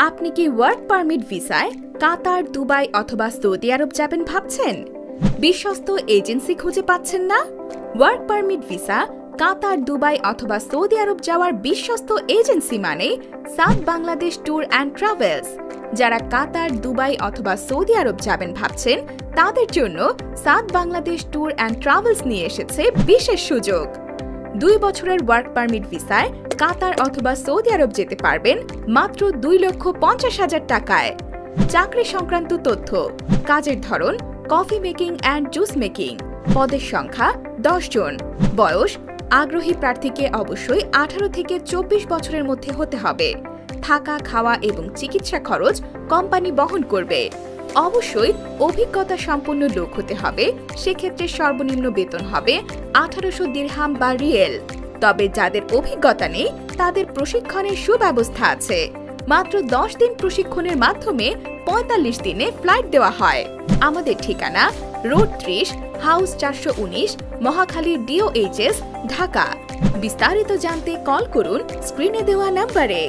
আপনি কি work permit ভিসায় কাতার, দুবাই অথবা সৌদি আরব যাবেন ভাবছেন? বিশ্বস্ত এজেন্সি খুঁজে পাচ্ছেন না? ওয়ার্ক পারমিট ভিসা কাতার, দুবাই অথবা সৌদি আরব যাওয়ার বিশ্বস্ত এজেন্সি মানে সাদ বাংলাদেশ ট্যুর অ্যান্ড ট্রাভেলস। যারা কাতার, দুবাই অথবা সৌদি আরব যাবেন ভাবছেন, তাদের জন্য সাদ বাংলাদেশ ট্যুর অ্যান্ড ট্রাভেলস নিয়ে এসেছে বিশেষ সুযোগ। 2 বছরের ওয়ার্ক পারমিট ভিসায় কাতার অথবা সৌদি আরব যেতে পারবেন মাত্র 2,50,000 টাকায়। চাকরি সংক্রান্ত তথ্য: কাজের ধরন coffee making and juice making, পদের সংখ্যা 10 জন, বয়স আগ্রহী প্রার্থীকে অবশ্যই 18 থেকে 24 বছরের মধ্যে হতে হবে। থাকা, খাওয়া এবং চিকিৎসা খরচ কোম্পানি বহন করবে। অবশ্যই অভিজ্ঞতা সম্পন্ন লোক হতে হবে, সেক্ষেত্রে সর্বনিম্ন বেতন হবে 1800 দিরহাম বা রিয়েল। তবে যাদের অভিজ্ঞতা নেই তাদের প্রশিক্ষণের সুব্যবস্থা আছে। মাত্র 10 দিন প্রশিক্ষণের মাধ্যমে 45 দিনে ফ্লাইট দেওয়া হয়। আমাদের ঠিকানা road 30, house 419, Mohakhali DOHS, Dhaka. বিস্তারিত জানতে কল করুন স্ক্রিনে দেওয়া নম্বরে।